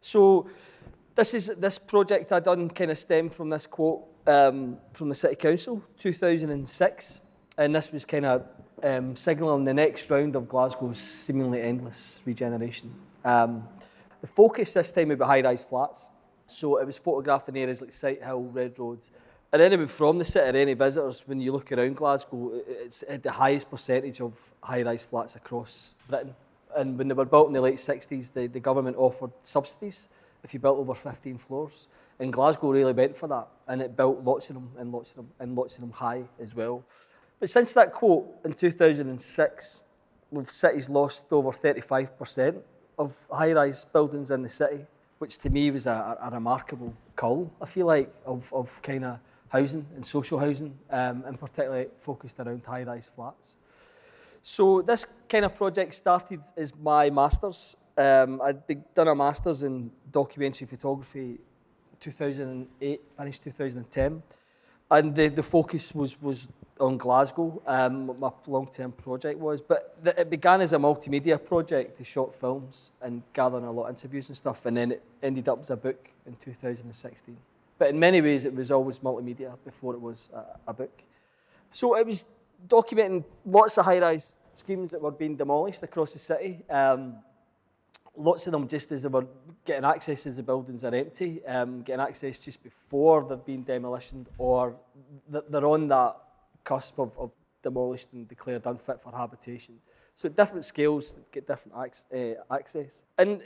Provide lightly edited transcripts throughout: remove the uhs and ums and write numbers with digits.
So this project I done kind of stemmed from this quote from the City Council, 2006, and this was kind of signalling the next round of Glasgow's seemingly endless regeneration. The focus this time would be high-rise flats, so it was photographing areas like Sighthill, Red Road, and anyone from the city or any visitors, when you look around Glasgow, it's at the highest percentage of high-rise flats across Britain. And when they were built in the late 60s, the government offered subsidies if you built over 15 floors. And Glasgow really went for that, and it built lots of them and lots of them and lots of them high as well. But since that quote in 2006, we've cities lost over 35% of high-rise buildings in the city, which to me was a remarkable cull, I feel like, of kind of housing and social housing, and particularly focused around high-rise flats. So this kind of project started as my master's. I'd done a master's in documentary photography 2008, finished 2010. And the focus was on Glasgow, my long-term project was. But it began as a multimedia project to short films and gathering a lot of interviews and stuff, and then it ended up as a book in 2016. But in many ways, it was always multimedia before it was a book. So it was documenting lots of high-rise schemes that were being demolished across the city. Lots of them just as they were getting access as the buildings are empty, getting access just before they're being demolished, or they're on that cusp of demolished and declared unfit for habitation. So at different scales, get different access. And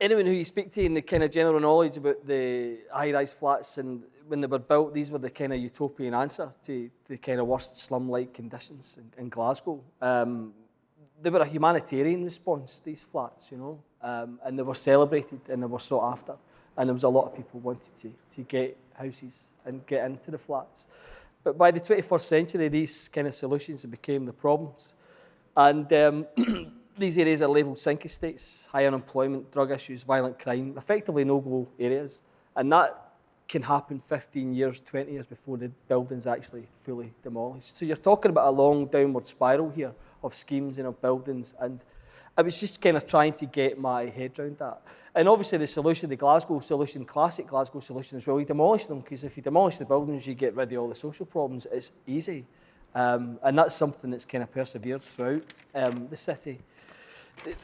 anyone who you speak to in the kind of general knowledge about the high-rise flats, and when they were built, these were the kind of utopian answer to the kind of worst slum-like conditions in Glasgow. They were a humanitarian response, these flats, you know, and they were celebrated and they were sought after. And there was a lot of people wanted to get houses and get into the flats. But by the 21st century, these kind of solutions became the problems. And these areas are labelled sink estates, high unemployment, drug issues, violent crime, effectively no-go areas. And that can happen 15 years, 20 years before the building's actually fully demolished. So you're talking about a long downward spiral here of schemes and of buildings, and I was just kind of trying to get my head around that. And obviously the solution, the Glasgow solution, classic Glasgow solution is, well, you demolish them, because if you demolish the buildings, you get rid of all the social problems. It's easy. And that's something that's kind of persevered throughout the city.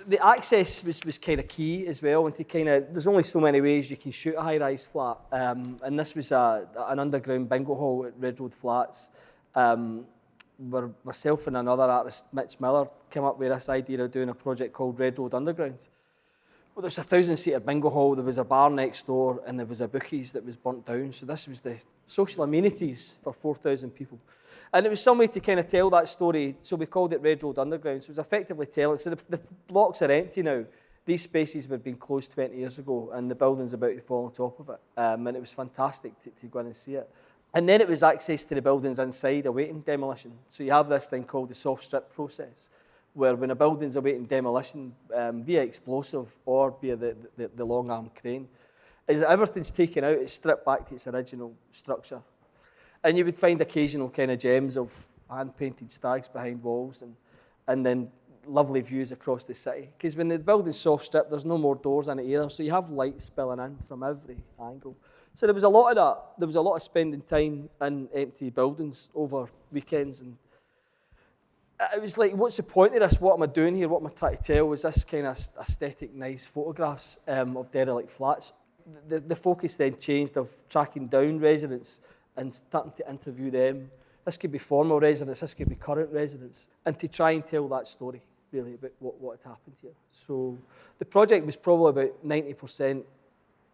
The access was kind of key as well, and to kind of, there's only so many ways you can shoot a high-rise flat, and this was an underground bingo hall at Red Road Flats, where myself and another artist, Mitch Miller, came up with this idea of doing a project called Red Road Underground. Well, there was a 1,000-seater bingo hall, there was a bar next door, and there was a bookies that was burnt down, so this was the social amenities for 4,000 people. And it was some way to kind of tell that story, so we called it Red Road Underground. So it was effectively telling, so the blocks are empty now. These spaces were being closed 20 years ago, and the building's about to fall on top of it. And it was fantastic to go in and see it. And then it was access to the buildings inside awaiting demolition. So you have this thing called the soft strip process, where when a building's awaiting demolition via explosive or via the long arm crane, is that everything's taken out, it's stripped back to its original structure. And you would find occasional kind of gems of hand-painted stags behind walls, and then lovely views across the city. Because when the building's soft stripped, there's no more doors in it either, so you have light spilling in from every angle. So there was a lot of that. There was a lot of spending time in empty buildings over weekends, and it was like, what's the point of this? What am I doing here? What am I trying to tell? Was this kind of aesthetic, nice photographs of derelict flats? The focus then changed of tracking down residents and starting to interview them. This could be former residents, this could be current residents, and to try and tell that story, really, about what had happened here. So the project was probably about 90%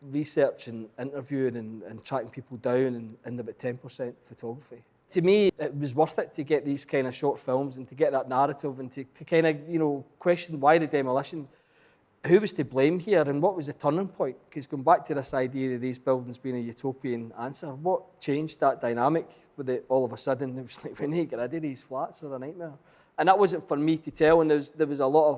research and interviewing and tracking people down, and about 10% photography. To me, it was worth it to get these kind of short films and to get that narrative and to kind of, you know, question why the demolition, who was to blame here, and what was the turning point? Because going back to this idea of these buildings being a utopian answer, what changed that dynamic with it all of a sudden? It was like, we need to get rid of these flats, they're a nightmare. And that wasn't for me to tell, and there was a lot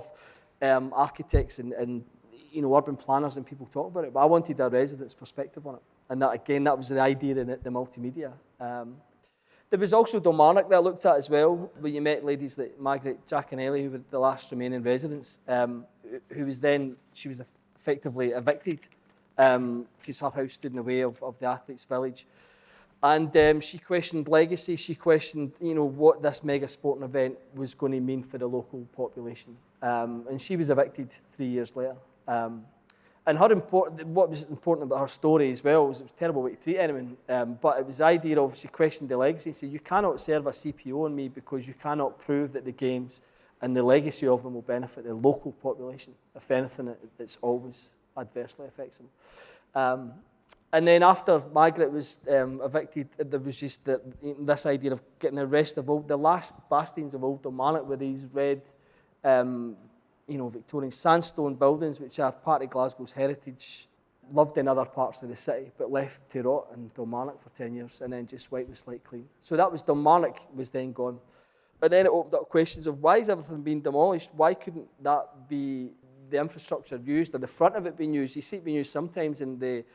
of architects and you know, urban planners and people talk about it, but I wanted a resident's perspective on it. And that, again, that was the idea in it, the multimedia. There was also Dolmarnock that I looked at as well, where you met ladies like Margaret Giaconelli, who were the last remaining residents, who was then, she was effectively evicted because her house stood in the way of the athletes' village. And she questioned legacy. She questioned, what this mega sporting event was going to mean for the local population. And she was evicted 3 years later. And what was important about her story as well was it was a terrible way to treat anyone, but it was the idea of she questioned the legacy and said, you cannot serve a CPO on me because you cannot prove that the games and the legacy of them will benefit the local population. If anything, it's always adversely affects them. And then after Margaret was evicted, there was just this idea of getting the rest of the last bastions of old Kilmarnock with these red Victorian sandstone buildings, which are part of Glasgow's heritage, loved in other parts of the city, but left to rot in Kilmarnock for 10 years and then just wiped the slate clean. So that was Kilmarnock was then gone. And then it opened up questions of why is everything being demolished? Why couldn't that be the infrastructure used or the front of it being used? You see it being used sometimes in the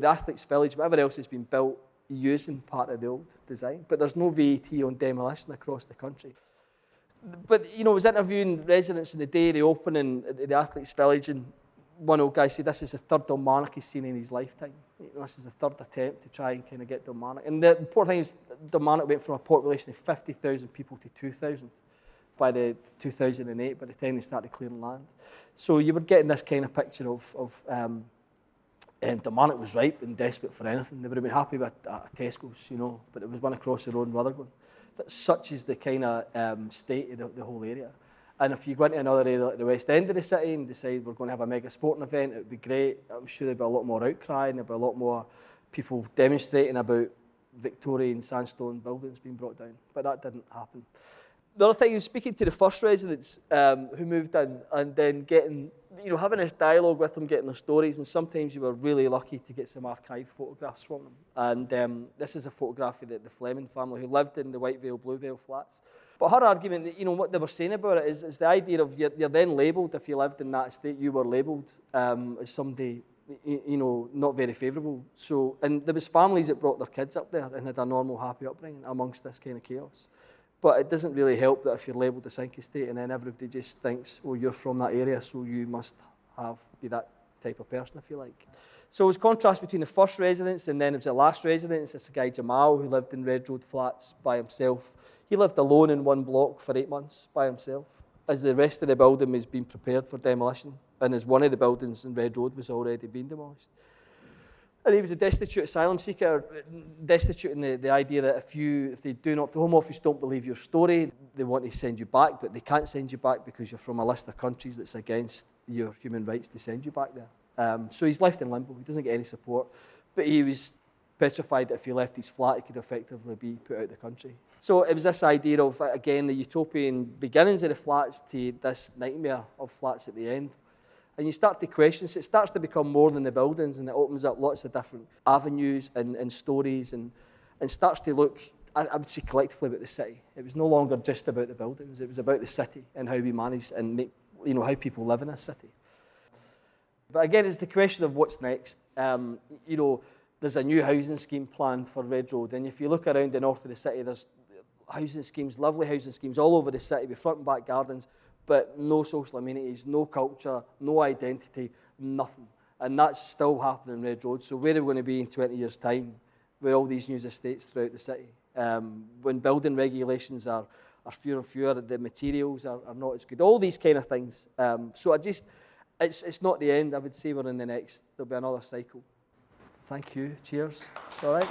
athletes' village, whatever else has been built using part of the old design, but there's no VAT on demolition across the country. But, I was interviewing residents on the day of the opening at the Athletes' Village, and one old guy said this is the third Kilmarnock he's seen in his lifetime. This is the third attempt to try and kind of get Kilmarnock. And the important thing is Kilmarnock went from a population of 50,000 people to 2,000 by the 2008, by the time they started clearing land. So you were getting this kind of picture of and Kilmarnock was ripe and desperate for anything. They would have been happy with a Tesco's, but it was one across the road in Rutherglen. That such is the kind of state of the whole area. And if you go into another area like the West End of the city and decide we're going to have a mega sporting event, it would be great. I'm sure there'd be a lot more outcry and there'd be a lot more people demonstrating about Victorian sandstone buildings being brought down. But that didn't happen. The other thing is speaking to the first residents who moved in and then getting, having this dialogue with them, getting their stories, and sometimes you were really lucky to get some archive photographs from them. And this is a photograph of the Fleming family who lived in the White Vale, Blue Vale flats. But her argument, that, what they were saying about it is the idea of you're then labelled, if you lived in that estate, you were labelled as somebody, not very favourable. So, and there was families that brought their kids up there and had a normal, happy upbringing amongst this kind of chaos. But it doesn't really help that if you're labelled a sink estate and then everybody just thinks, oh, you're from that area, so you must be that type of person, if you like. So it was contrast between the first residents and then it was the last residents. It's a guy, Jamal, who lived in Red Road Flats by himself. He lived alone in one block for 8 months by himself, as the rest of the building was being prepared for demolition, and as one of the buildings in Red Road was already being demolished. And he was a destitute asylum seeker, destitute in the idea that if the Home Office don't believe your story, they want to send you back, but they can't send you back because you're from a list of countries that's against your human rights to send you back there. So he's left in limbo. He doesn't get any support, but he was petrified that if he left his flat, he could effectively be put out of the country. So it was this idea of, again, the utopian beginnings of the flats to this nightmare of flats at the end. And you start to question, so it starts to become more than the buildings, and it opens up lots of different avenues and stories and starts to look, I would say, collectively about the city. It was no longer just about the buildings, it was about the city and how we manage and make, how people live in a city. But again, it's the question of what's next. There's a new housing scheme planned for Red Road, and if you look around the north of the city, there's housing schemes, lovely housing schemes all over the city with front and back gardens, but no social amenities, no culture, no identity, nothing. And that's still happening in Red Road. So where are we going to be in 20 years' time with all these new estates throughout the city? When building regulations are fewer and fewer, the materials are not as good, all these kind of things. So it's not the end. I would say we're in the next, there'll be another cycle. Thank you. Cheers. All right.